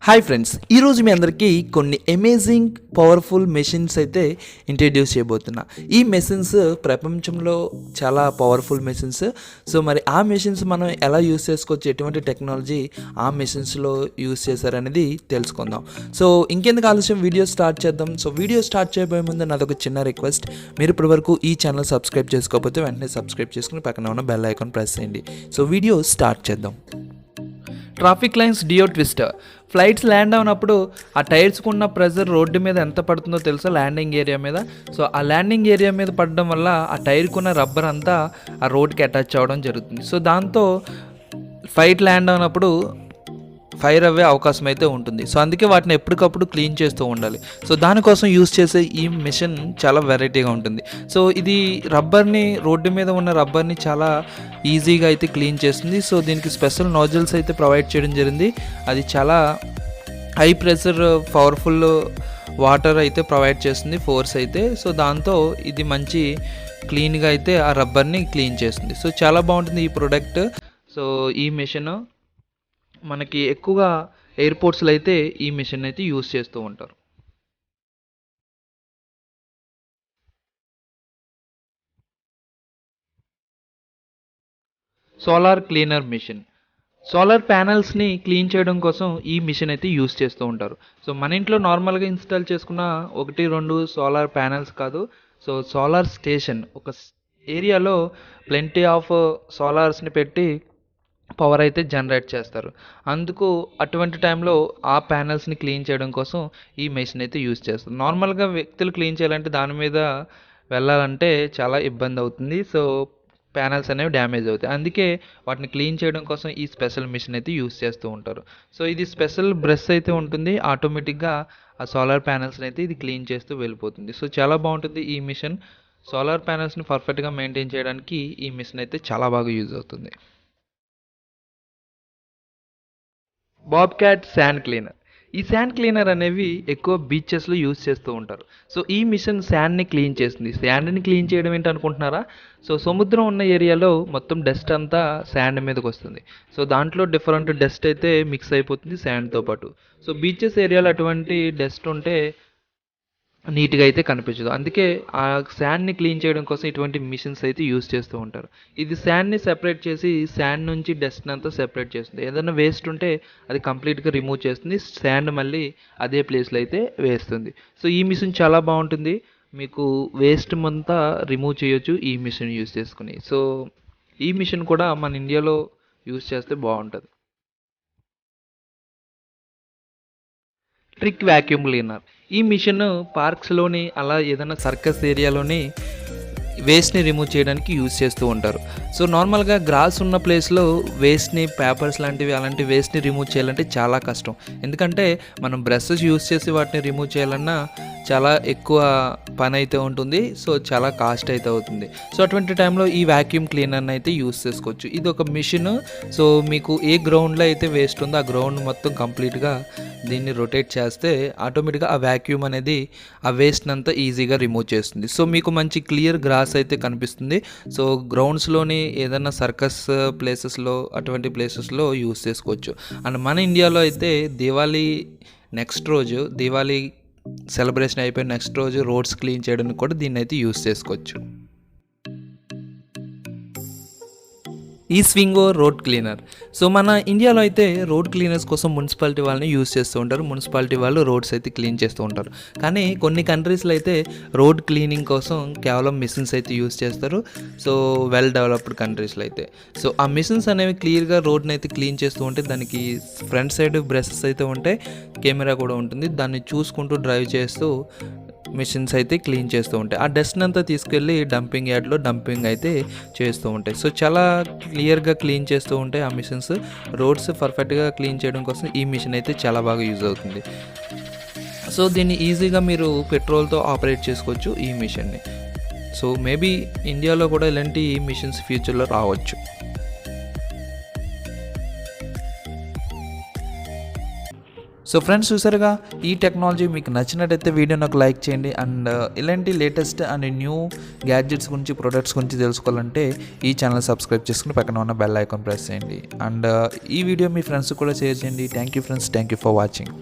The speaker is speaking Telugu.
హాయ్ ఫ్రెండ్స్, ఈరోజు మీ అందరికీ కొన్ని అమేజింగ్ పవర్ఫుల్ మెషిన్స్ అయితే ఇంట్రడ్యూస్ చేయబోతున్నా. ఈ మెషిన్స్ ప్రపంచంలో చాలా పవర్ఫుల్ మెషిన్స్. సో మరి ఆ మెషిన్స్ మనం ఎలా యూస్ చేసుకోవచ్చు, ఎటువంటి టెక్నాలజీ ఆ మెషిన్స్లో యూస్ చేశారనేది తెలుసుకుందాం. సో ఇంకెందుకు ఆలస్యం, వీడియో స్టార్ట్ చేద్దాం. సో వీడియో స్టార్ట్ చేయబోయే ముందు నాదొక చిన్న రిక్వెస్ట్, మీరు ఇప్పటివరకు ఈ ఛానల్ సబ్స్క్రైబ్ చేసుకోకపోతే వెంటనే సబ్స్క్రైబ్ చేసుకుని పక్కన ఉన్న బెల్ ఐకాన్ ప్రెస్ చేయండి. సో వీడియో స్టార్ట్ చేద్దాం. ట్రాఫిక్ లైన్స్ డియో ట్విస్టర్. ఫ్లైట్స్ ల్యాండ్ అవునప్పుడు ఆ టైర్స్కి ఉన్న ప్రెజర్ రోడ్డు మీద ఎంత పడుతుందో తెలుసా, ల్యాండింగ్ ఏరియా మీద. సో ఆ ల్యాండింగ్ ఏరియా మీద పడడం వల్ల ఆ టైర్కి ఉన్న రబ్బర్ అంతా ఆ రోడ్కి అటాచ్ అవ్వడం జరుగుతుంది. సో దాంతో ఫ్లైట్ ల్యాండ్ అవునప్పుడు ఫైర్ అవ్వే అవకాశం అయితే ఉంటుంది. సో అందుకే వాటిని ఎప్పటికప్పుడు క్లీన్ చేస్తూ ఉండాలి. సో దానికోసం యూస్ చేసే ఈ మిషన్ చాలా వెరైటీగా ఉంటుంది. సో ఇది రబ్బర్ని, రోడ్డు మీద ఉన్న రబ్బర్ని చాలా ఈజీగా అయితే క్లీన్ చేస్తుంది. సో దీనికి స్పెషల్ నోజల్స్ అయితే ప్రొవైడ్ చేయడం జరిగింది. అది చాలా హై ప్రెషర్ పవర్ఫుల్ వాటర్ అయితే ప్రొవైడ్ చేస్తుంది, ఫోర్స్ అయితే. సో దాంతో ఇది మంచి క్లీన్గా అయితే ఆ రబ్బర్ని క్లీన్ చేస్తుంది. సో చాలా బాగుంటుంది ఈ ప్రోడక్ట్. సో ఈ మిషన్ మనకి ఎక్కువగా ఎయిర్పోర్ట్స్లో అయితే ఈ మిషన్ అయితే యూస్ చేస్తూ ఉంటారు. Solar cleaner machine. సోలార్ ప్యానల్స్ని క్లీన్ చేయడం కోసం ఈ మిషన్ అయితే యూస్ చేస్తూ ఉంటారు. సో మన ఇంట్లో నార్మల్గా ఇన్స్టాల్ చేసుకున్న 1-2 సోలార్ ప్యానల్స్ కాదు. సో సోలార్ స్టేషన్, ఒక ఏరియాలో ప్లెంటీ ఆఫ్ సోలార్స్ని పెట్టి పవర్ అయితే జనరేట్ చేస్తారు. అందుకు అటువంటి టైంలో ఆ ప్యానల్స్ని క్లీన్ చేయడం కోసం ఈ మెషిన్ అయితే యూజ్ చేస్తారు. నార్మల్గా వ్యక్తులు క్లీన్ చేయాలంటే దాని మీద వెళ్ళాలంటే చాలా ఇబ్బంది అవుతుంది. సో ప్యానల్స్ అనేవి డ్యామేజ్ అవుతాయి. అందుకే వాటిని క్లీన్ చేయడం కోసం ఈ స్పెషల్ మిషన్ అయితే యూజ్ చేస్తూ ఉంటారు. సో ఇది స్పెషల్ బ్రష్ అయితే ఉంటుంది, ఆటోమేటిక్గా ఆ సోలార్ ప్యానల్స్ని అయితే ఇది క్లీన్ చేస్తూ వెళ్ళిపోతుంది. సో చాలా బాగుంటుంది ఈ మిషన్. సోలార్ ప్యానల్స్ని పర్ఫెక్ట్గా మెయింటైన్ చేయడానికి ఈ మిషన్ అయితే చాలా బాగా యూజ్ అవుతుంది. Bob cat sand cleaner. ఈ శాండ్ క్లీనర్ అనేవి ఎక్కువ బీచెస్లో యూజ్ చేస్తూ ఉంటారు. సో ఈ మిషన్ శాండ్ని క్లీన్ చేస్తుంది. శాండ్ని క్లీన్ చేయడం ఏంటి అనుకుంటున్నారా? సో సముద్రం ఉన్న ఏరియాలో మొత్తం డస్ట్ అంతా శాండ్ మీదకి వస్తుంది. సో దాంట్లో డిఫరెంట్ డస్ట్ అయితే మిక్స్ అయిపోతుంది శాండ్తో పాటు. సో బీచెస్ ఏరియాలో అటువంటి డస్ట్ ఉంటే నీట్గా అయితే కనిపించదు. అందుకే ఆ శాండ్ని క్లీన్ చేయడం కోసం ఇటువంటి మిషన్స్ అయితే యూస్ చేస్తూ ఉంటారు. ఇది శాండ్ని సెపరేట్ చేసి శాండ్ నుంచి డస్ట్ని అంతా సెపరేట్ చేస్తుంది. ఏదైనా వేస్ట్ ఉంటే అది కంప్లీట్గా రిమూవ్ చేస్తుంది, శాండ్ మళ్ళీ అదే ప్లేస్లో అయితే వేస్తుంది. సో ఈ మిషన్ చాలా బాగుంటుంది, మీకు వేస్ట్ అంతా రిమూవ్ చేయొచ్చు ఈ మిషన్ యూస్ చేసుకుని. సో ఈ మిషన్ కూడా మన ఇండియాలో యూస్ చేస్తే బాగుంటుంది. Trick vacuum cleaner. ఈ మిషన్ పార్క్స్లోని అలా ఏదైనా సర్కస్ ఏరియాలోని వేస్ట్ని రిమూవ్ చేయడానికి యూజ్ చేస్తూ ఉంటారు. సో నార్మల్గా గ్రాస్ ఉన్న ప్లేస్లో వేస్ట్ని, పేపర్స్ లాంటివి అలాంటి వేస్ట్ని రిమూవ్ చేయాలంటే చాలా కష్టం. ఎందుకంటే మనం బ్రషెస్ యూజ్ చేసి వాటిని రిమూవ్ చేయాలన్నా చాలా ఎక్కువ పని అయితే ఉంటుంది. సో చాలా కాస్ట్ అయితే అవుతుంది. సో అటువంటి టైంలో ఈ వ్యాక్యూమ్ క్లీనర్ని అయితే యూజ్ చేసుకోవచ్చు. ఇది ఒక మిషన్. సో మీకు ఏ గ్రౌండ్లో అయితే వేస్ట్ ఉందో ఆ గ్రౌండ్ మొత్తం కంప్లీట్గా దీన్ని రొటేట్ చేస్తే ఆటోమేటిక్గా ఆ వ్యాక్యూమ్ అనేది ఆ వేస్ట్ని అంతా ఈజీగా రిమూవ్ చేస్తుంది. సో మీకు మంచి క్లియర్ గ్రాస్ అయితే కనిపిస్తుంది. సో గ్రౌండ్స్లోని ఏదైనా సర్కస్ ప్లేసెస్లో అటువంటి ప్లేసెస్లో యూస్ చేసుకోవచ్చు. అండ్ మన ఇండియాలో అయితే దివాళీ సెలబ్రేషన్ అయిపోయిన నెక్స్ట్ రోజు రోడ్స్ క్లీన్ చేయడానికి కూడా దీన్ని అయితే యూస్ చేసుకోవచ్చు. ఈ స్వింగో రోడ్ క్లీనర్. సో మన ఇండియాలో అయితే రోడ్ క్లీనర్స్ కోసం మున్సిపాలిటీ వాళ్ళని యూజ్ చేస్తూ ఉంటారు. మున్సిపాలిటీ వాళ్ళు రోడ్స్ అయితే క్లీన్ చేస్తూ ఉంటారు. కానీ కొన్ని కంట్రీస్లో అయితే రోడ్ క్లీనింగ్ కోసం కేవలం మిషన్స్ అయితే యూజ్ చేస్తారు. సో వెల్ డెవలప్డ్ కంట్రీస్లో అయితే సో ఆ మిషన్స్ అనేవి క్లియర్గా రోడ్ని అయితే క్లీన్ చేస్తూ ఉంటే దానికి ఫ్రంట్ సైడ్ బ్రషెస్ అయితే ఉంటాయి, కెమెరా కూడా ఉంటుంది. దాన్ని చూసుకుంటూ డ్రైవ్ చేస్తూ మిషన్స్ అయితే క్లీన్ చేస్తూ ఉంటాయి. ఆ డస్ట్ని అంతా తీసుకెళ్ళి డంపింగ్ యార్డ్లో డంపింగ్ అయితే చేస్తూ ఉంటాయి. సో చాలా క్లియర్గా క్లీన్ చేస్తూ ఉంటాయి ఆ మిషన్స్. రోడ్స్ పర్ఫెక్ట్గా క్లీన్ చేయడం కోసం ఈ మిషన్ అయితే చాలా బాగా యూజ్ అవుతుంది. సో దీన్ని ఈజీగా మీరు పెట్రోల్తో ఆపరేట్ చేసుకోవచ్చు ఈ మిషన్ని. సో మేబీ ఇండియాలో కూడా ఇలాంటి మిషన్స్ ఫ్యూచర్లో రావచ్చు. సో ఫ్రెండ్స్, చూసారుగా, ఈ టెక్నాలజీ మీకు నచ్చినట్టయితే వీడియోని ఒక లైక్ చేయండి. అండ్ ఇలాంటి లేటెస్ట్ అండ్ న్యూ గ్యాడ్జెట్స్ గురించి, ప్రొడక్ట్స్ గురించి తెలుసుకోవాలంటే ఈ ఛానల్ సబ్స్క్రైబ్ చేసుకుని పక్కన ఉన్న బెల్ ఐకాన్ ప్రెస్ చేయండి. అండ్ ఈ వీడియో మీ ఫ్రెండ్స్ కూడా షేర్ చేయండి. Thank you friends, thank you for watching.